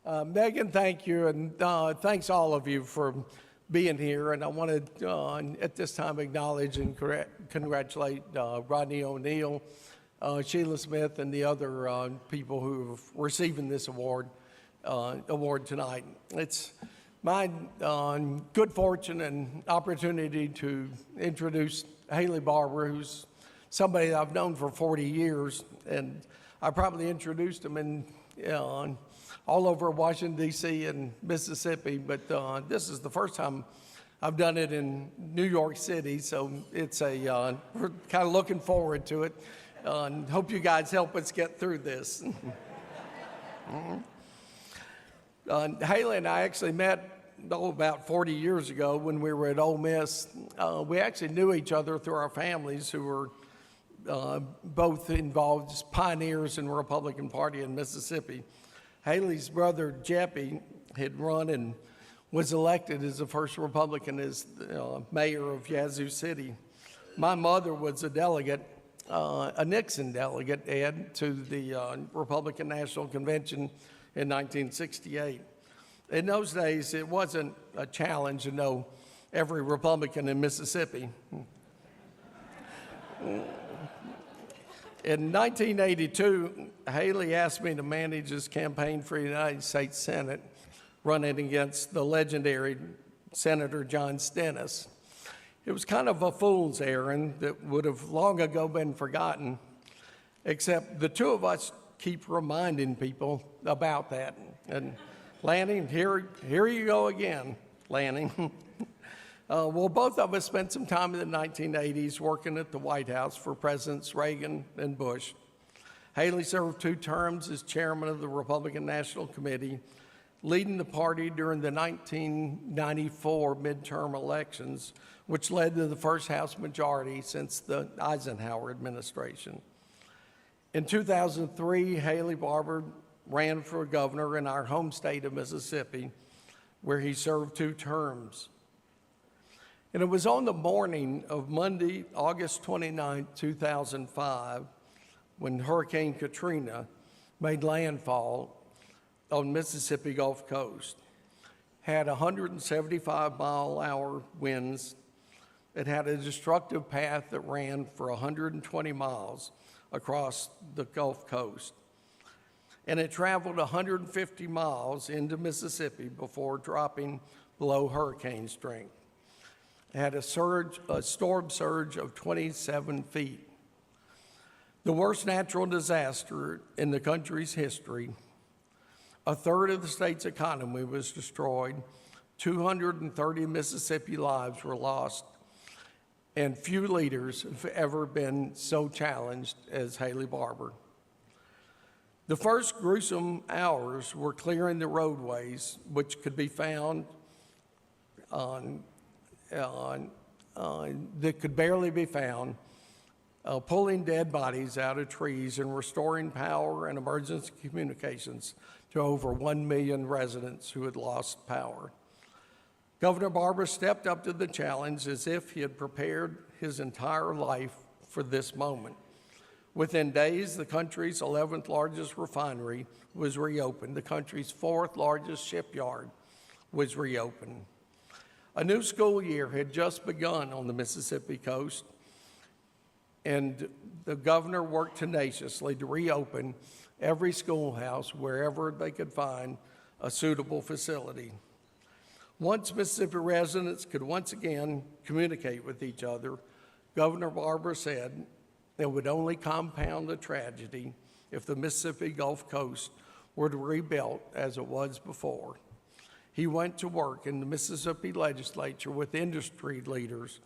Megan, thank you, and thanks all of you for being here. And I want to, at this time, acknowledge and congratulate Rodney ONeill, Sheila Smith, and the other people who are receiving this award tonight. It's my good fortune and opportunity to introduce Haley Barbour, who's somebody that I've known for 40 years, and I probably introduced him in all over Washington, D.C. and Mississippi, but this is the first time I've done it in New York City, so it's we're kind of looking forward to it, and hope you guys help us get through this. Haley and I actually met about 40 years ago when we were at Ole Miss. We actually knew each other through our families who were both involved as pioneers in the Republican Party in Mississippi. Haley's brother, Jeppy, had run and was elected as the first Republican as mayor of Yazoo City. My mother was a delegate, a Nixon delegate, Ed, to the Republican National Convention in 1968. In those days, it wasn't a challenge to know every Republican in Mississippi. In 1982, Haley asked me to manage his campaign for the United States Senate, running against the legendary Senator John Stennis. It was kind of a fool's errand that would have long ago been forgotten, except the two of us keep reminding people about that. And Lanning, here you go again, Lanning. Well, both of us spent some time in the 1980s working at the White House for Presidents Reagan and Bush. Haley served 2 terms as chairman of the Republican National Committee, leading the party during the 1994 midterm elections, which led to the first House majority since the Eisenhower administration. In 2003, Haley Barbour ran for governor in our home state of Mississippi, where he served 2 terms. And it was on the morning of Monday, August 29, 2005, when Hurricane Katrina made landfall on Mississippi Gulf Coast. Had 175-mile-an-hour winds. It had a destructive path that ran for 120 miles across the Gulf Coast. And it traveled 150 miles into Mississippi before dropping below hurricane strength. It had a storm surge of 27 feet. The worst natural disaster in the country's history. A third of the state's economy was destroyed. 230 Mississippi lives were lost. And few leaders have ever been so challenged as Haley Barbour. The first gruesome hours were clearing the roadways, which could be found that could barely be found, pulling dead bodies out of trees and restoring power and emergency communications to over 1 million residents who had lost power. Governor Barbour stepped up to the challenge as if he had prepared his entire life for this moment. Within days, the country's 11th largest refinery was reopened. The country's 4th largest shipyard was reopened. A new school year had just begun on the Mississippi coast, and the governor worked tenaciously to reopen every schoolhouse wherever they could find a suitable facility. Once Mississippi residents could once again communicate with each other, Governor Barbour said it would only compound the tragedy if the Mississippi Gulf Coast were to rebuilt as it was before. He went to work in the Mississippi legislature with industry leaders,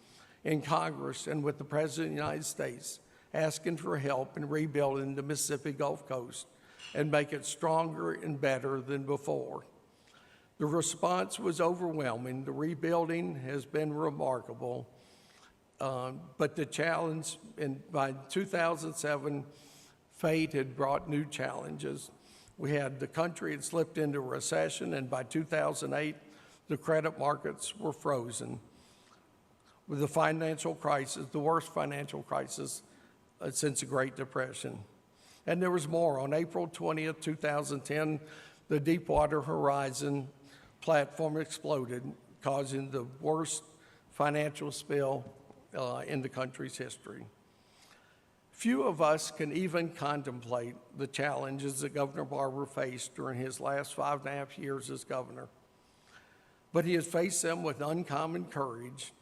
in Congress, and with the President of the United States, asking for help in rebuilding the Mississippi Gulf Coast and make it stronger and better than before. The response was overwhelming. The rebuilding has been remarkable, but the challenge, by 2007, fate had brought new challenges. The country had slipped into recession, and by 2008, the credit markets were frozen. With the financial crisis, the worst financial crisis since the Great Depression. And there was more. On April 20th, 2010, the Deepwater Horizon platform exploded, causing the worst financial spill in the country's history. Few of us can even contemplate the challenges that Governor Barbour faced during his last 5.5 years as governor. But he has faced them with uncommon courage,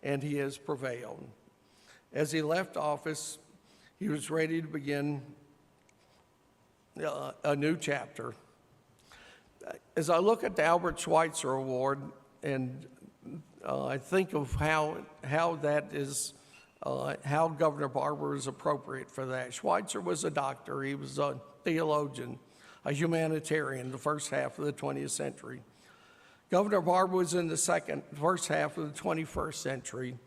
and he has prevailed. As he left office, he was ready to begin a new chapter. As I look at the Albert Schweitzer Award, and I think of how that is, how Governor Barbour is appropriate for that. Schweitzer was a doctor, he was a theologian, a humanitarian the first half of the 20th century. Governor Barbour was in the first half of the 21st century,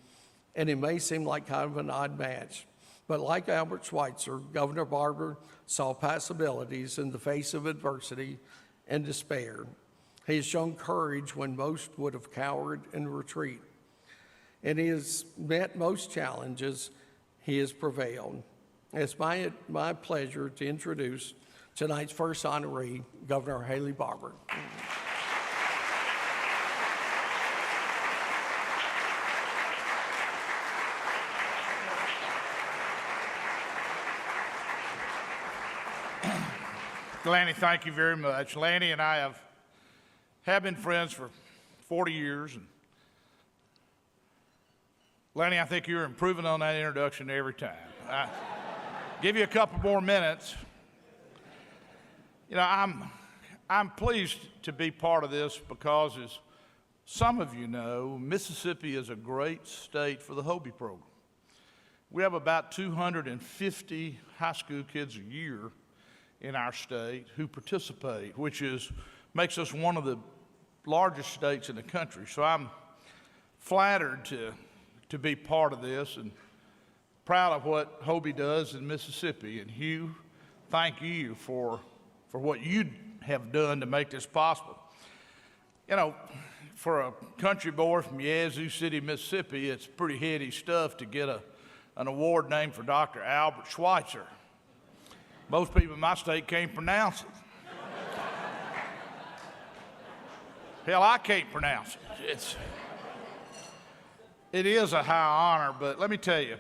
and it may seem like kind of an odd match. But like Albert Schweitzer, Governor Barbour saw possibilities in the face of adversity and despair. He has shown courage when most would have cowered and retreat. And he has met most challenges, he has prevailed. It's my pleasure to introduce tonight's first honoree, Governor Haley Barbour. Lanny, thank you very much. Lanny and I have been friends for 40 years. And Lanny, I think you're improving on that introduction every time. I give you a couple more minutes. You know, I'm pleased to be part of this because, as some of you know, Mississippi is a great state for the HOBY program. We have about 250 high school kids a year in our state who participate, which makes us one of the largest states in the country. So I'm flattered to be part of this and proud of what HOBY does in Mississippi. And Hugh, thank you for what you have done to make this possible. You know, for a country boy from Yazoo City, Mississippi, it's pretty heady stuff to get an award named for Dr. Albert Schweitzer. Most people in my state can't pronounce it. Hell, I can't pronounce it. It is a high honor, but let me tell you,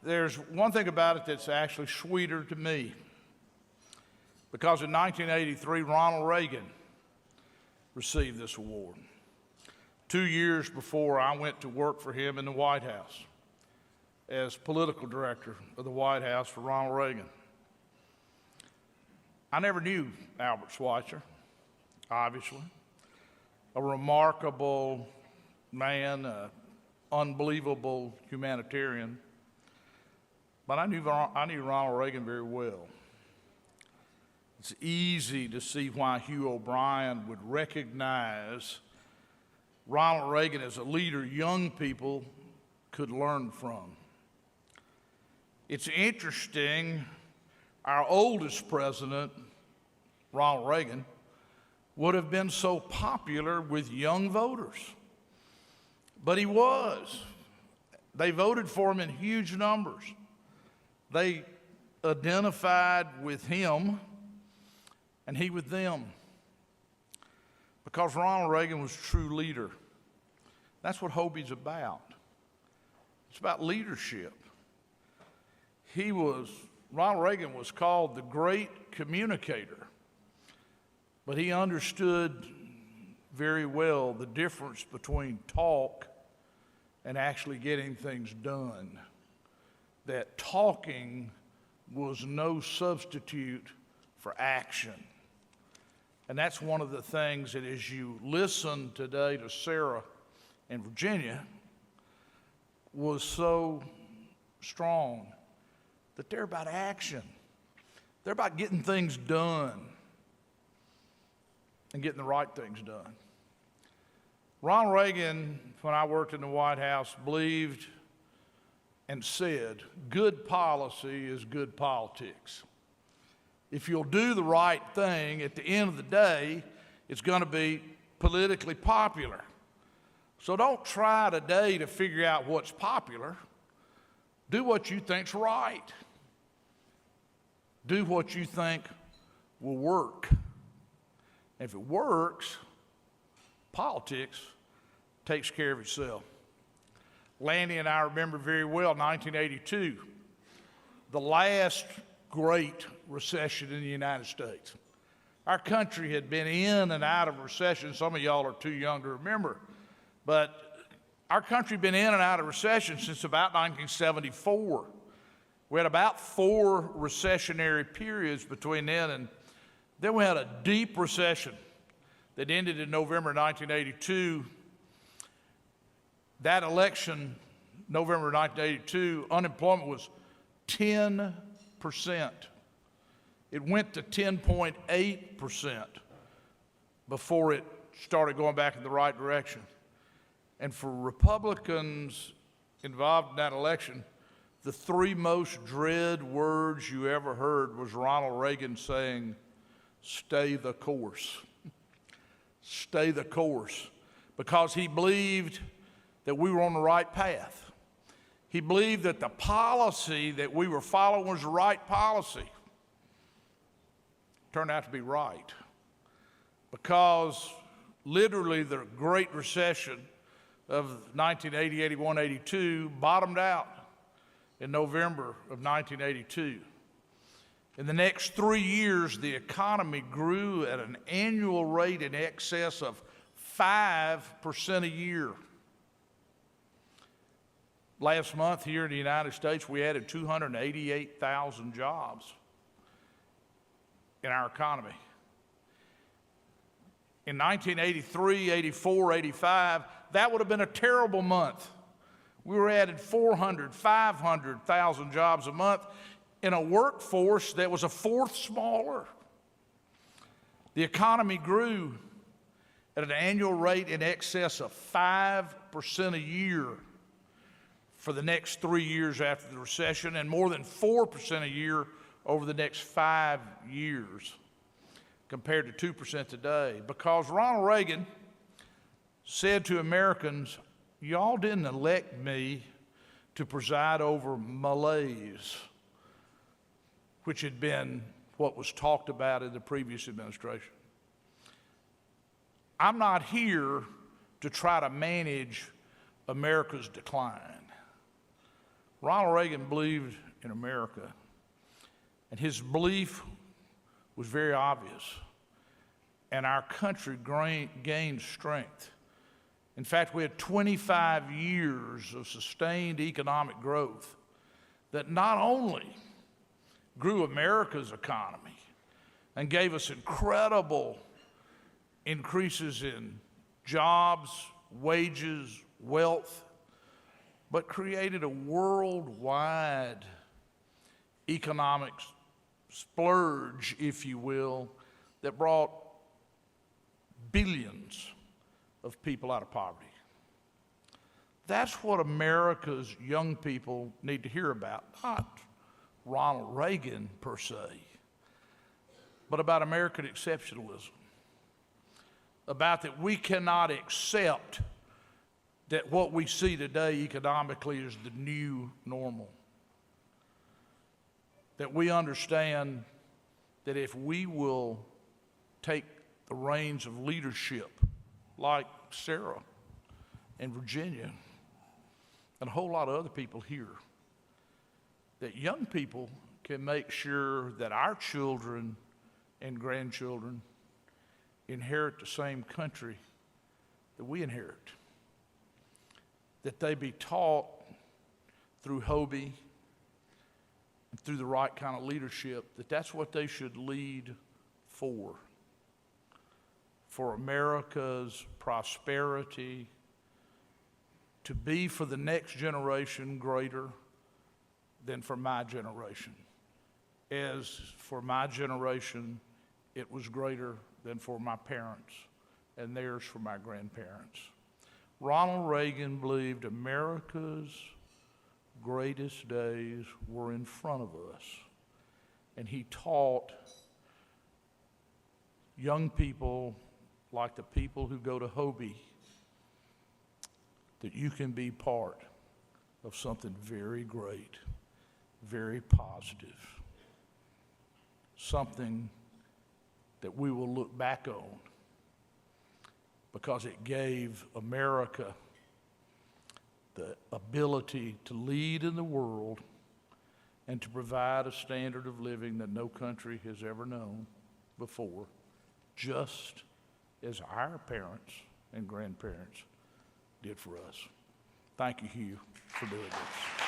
there's one thing about it that's actually sweeter to me. Because in 1983, Ronald Reagan received this award. 2 years before, I went to work for him in the White House as political director of the White House for Ronald Reagan. I never knew Albert Schweitzer, obviously. A remarkable man, an unbelievable humanitarian. But I knew Ronald Reagan very well. It's easy to see why Hugh O'Brien would recognize Ronald Reagan as a leader young people could learn from. It's interesting, our oldest president, Ronald Reagan, would have been so popular with young voters. But he was. They voted for him in huge numbers. They identified with him and he with them. Because Ronald Reagan was a true leader. That's what HOBY's about. It's about leadership. Ronald Reagan was called the great communicator, but he understood very well the difference between talk and actually getting things done. That talking was no substitute for action. And that's one of the things that as you listen today to Sarah and Virginia was so strong, that they're about action. They're about getting things done and getting the right things done. Ronald Reagan, when I worked in the White House, believed and said, good policy is good politics. If you'll do the right thing, at the end of the day, it's going to be politically popular. So don't try today to figure out what's popular. Do what you think's right. Do what you think will work. If it works, politics takes care of itself. Lanny and I remember very well 1982, the last great recession in the United States. Our country had been in and out of recession. Some of y'all are too young to remember, but our country had been in and out of recession since about 1974. We had about 4 recessionary periods between then we had a deep recession that ended in November 1982. That election, November 1982, unemployment was 10%. It went to 10.8% before it started going back in the right direction. And for Republicans involved in that election, the 3 most dread words you ever heard was Ronald Reagan saying, "Stay the course." Stay the course. Because he believed that we were on the right path. He believed that the policy that we were following was the right policy. Turned out to be right. Because literally the Great Recession of 1980, 81, 82 bottomed out in November of 1982. In the next 3 years, the economy grew at an annual rate in excess of 5% a year. Last month here in the United States, we added 288,000 jobs in our economy. In 1983, 84, 85, that would have been a terrible month. We were added 400, 500,000 jobs a month in a workforce that was a fourth smaller. The economy grew at an annual rate in excess of 5% a year for the next 3 years after the recession, and more than 4% a year over the next 5 years, compared to 2% today. Because Ronald Reagan said to Americans, "Y'all didn't elect me to preside over malaise," which had been what was talked about in the previous administration. "I'm not here to try to manage America's decline." Ronald Reagan believed in America, and his belief was very obvious, and our country gained strength. In fact, we had 25 years of sustained economic growth that not only grew America's economy and gave us incredible increases in jobs, wages, wealth, but created a worldwide economic splurge, if you will, that brought billions of people out of poverty. That's what America's young people need to hear about, not Ronald Reagan per se, but about American exceptionalism, about that we cannot accept that what we see today economically is the new normal, that we understand that if we will take the reins of leadership like Sarah and Virginia and a whole lot of other people here, that young people can make sure that our children and grandchildren inherit the same country that we inherit, that they be taught through HOBY and through the right kind of leadership, that that's what they should lead for America's prosperity, to be for the next generation greater than for my generation. As for my generation, it was greater than for my parents, and theirs for my grandparents. Ronald Reagan believed America's greatest days were in front of us, and he taught young people like the people who go to HOBY that you can be part of something very great, very positive, something that we will look back on, because it gave America the ability to lead in the world and to provide a standard of living that no country has ever known before, just as our parents and grandparents did for us. Thank you, Hugh, for doing this.